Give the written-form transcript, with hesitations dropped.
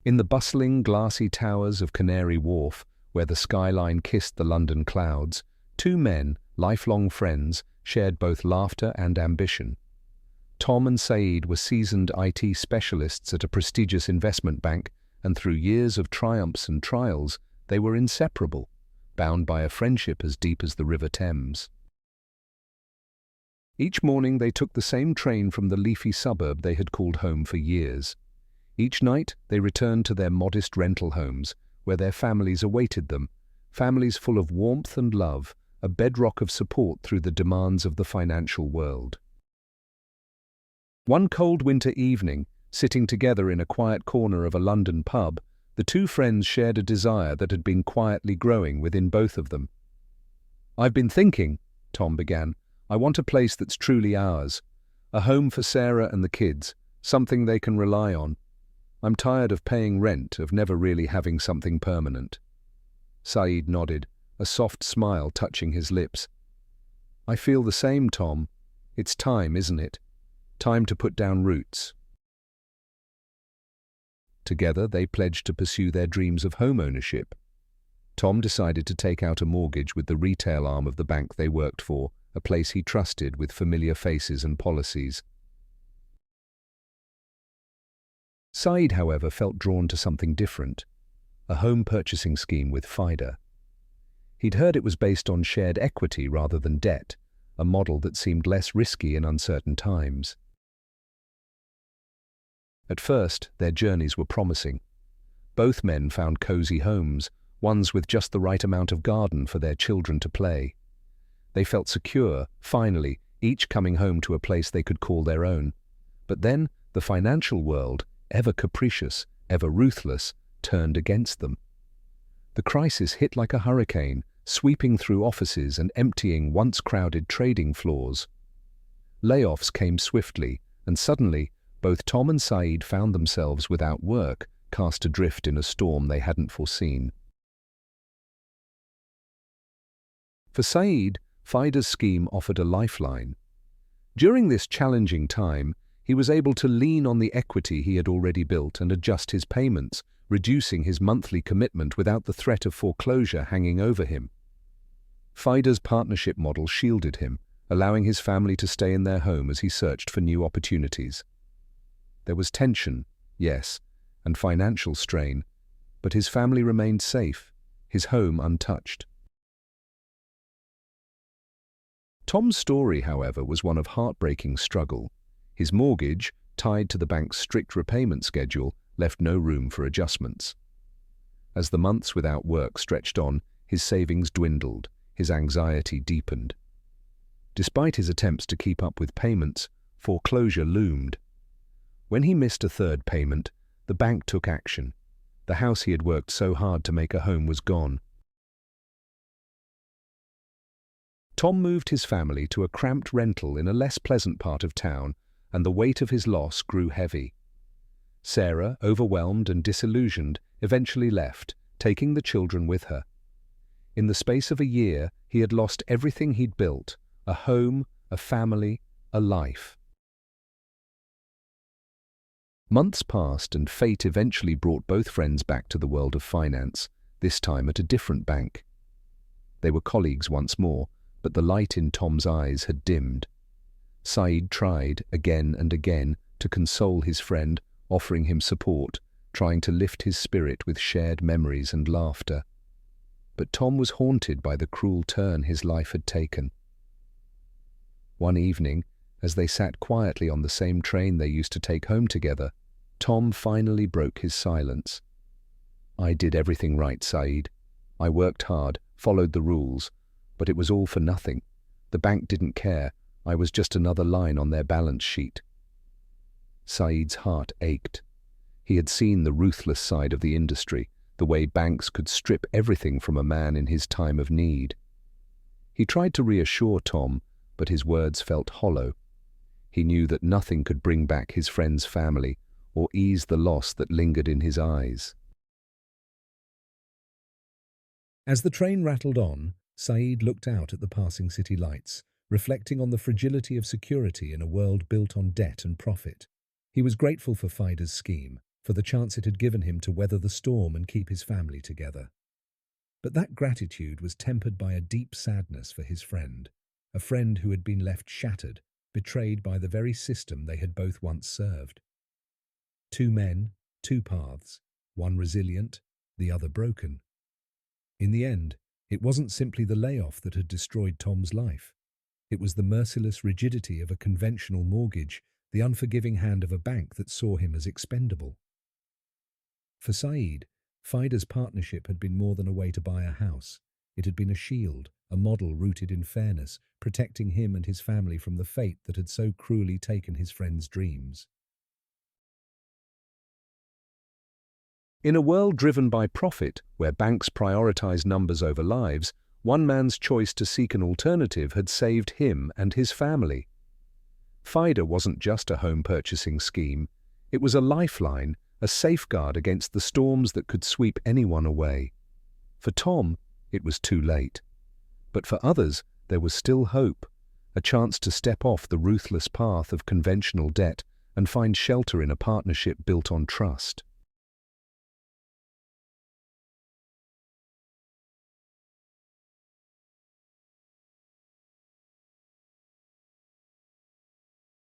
In the bustling, glassy towers of Canary Wharf, where the skyline kissed the London clouds, two men, lifelong friends, shared both laughter and ambition. Tom and Saeed were seasoned IT specialists at a prestigious investment bank, and through years of triumphs and trials, they were inseparable, bound by a friendship as deep as the River Thames. Each morning they took the same train from the leafy suburb they had called home for years. Each night they returned to their modest rental homes, where their families awaited them, families full of warmth and love, a bedrock of support through the demands of the financial world. One cold winter evening, sitting together in a quiet corner of a London pub, the two friends shared a desire that had been quietly growing within both of them. "I've been thinking," Tom began, "I want a place that's truly ours. A home for Sarah and the kids, something they can rely on. I'm tired of paying rent, of never really having something permanent." Saeed nodded, a soft smile touching his lips. "I feel the same, Tom. It's time, isn't it? Time to put down roots." Together, they pledged to pursue their dreams of home ownership. Tom decided to take out a mortgage with the retail arm of the bank they worked for, a place he trusted with familiar faces and policies. Saeed, however, felt drawn to something different, a home purchasing scheme with Pfida. He'd heard it was based on shared equity rather than debt, a model that seemed less risky in uncertain times. At first, their journeys were promising. Both men found cozy homes, ones with just the right amount of garden for their children to play. They felt secure, finally, each coming home to a place they could call their own. But then, the financial world, ever capricious, ever ruthless, turned against them. The crisis hit like a hurricane, sweeping through offices and emptying once crowded trading floors. Layoffs came swiftly, and suddenly, both Tom and Saeed found themselves without work, cast adrift in a storm they hadn't foreseen. For Saeed, Pfida's scheme offered a lifeline. During this challenging time, he was able to lean on the equity he had already built and adjust his payments, reducing his monthly commitment without the threat of foreclosure hanging over him. Pfida's partnership model shielded him, allowing his family to stay in their home as he searched for new opportunities. There was tension, yes, and financial strain, but his family remained safe, his home untouched. Tom's story, however, was one of heartbreaking struggle. His mortgage, tied to the bank's strict repayment schedule, left no room for adjustments. As the months without work stretched on, his savings dwindled, his anxiety deepened. Despite his attempts to keep up with payments, foreclosure loomed. When he missed a third payment, the bank took action. The house he had worked so hard to make a home was gone. Tom moved his family to a cramped rental in a less pleasant part of town, and the weight of his loss grew heavy. Sarah, overwhelmed and disillusioned, eventually left, taking the children with her. In the space of a year, he had lost everything he'd built, a home, a family, a life. Months passed and fate eventually brought both friends back to the world of finance, this time at a different bank. They were colleagues once more, but the light in Tom's eyes had dimmed. Saeed tried, again and again, to console his friend, offering him support, trying to lift his spirit with shared memories and laughter. But Tom was haunted by the cruel turn his life had taken. One evening, as they sat quietly on the same train they used to take home together, Tom finally broke his silence. "I did everything right, Saeed. I worked hard, followed the rules, but it was all for nothing. The bank didn't care. I was just another line on their balance sheet." Saeed's heart ached. He had seen the ruthless side of the industry, the way banks could strip everything from a man in his time of need. He tried to reassure Tom, but his words felt hollow. He knew that nothing could bring back his friend's family or ease the loss that lingered in his eyes. As the train rattled on, Saeed looked out at the passing city lights, reflecting on the fragility of security in a world built on debt and profit. He was grateful for Pfida's scheme, for the chance it had given him to weather the storm and keep his family together. But that gratitude was tempered by a deep sadness for his friend, a friend who had been left shattered, betrayed by the very system they had both once served. Two men, two paths, one resilient, the other broken. In the end, it wasn't simply the layoff that had destroyed Tom's life. It was the merciless rigidity of a conventional mortgage, the unforgiving hand of a bank that saw him as expendable. For Saeed, Pfida's partnership had been more than a way to buy a house. It had been a shield, a model rooted in fairness, protecting him and his family from the fate that had so cruelly taken his friend's dreams. In a world driven by profit, where banks prioritize numbers over lives, one man's choice to seek an alternative had saved him and his family. Pfida wasn't just a home purchasing scheme. It was a lifeline, a safeguard against the storms that could sweep anyone away. For Tom, it was too late. But for others, there was still hope, a chance to step off the ruthless path of conventional debt and find shelter in a partnership built on trust.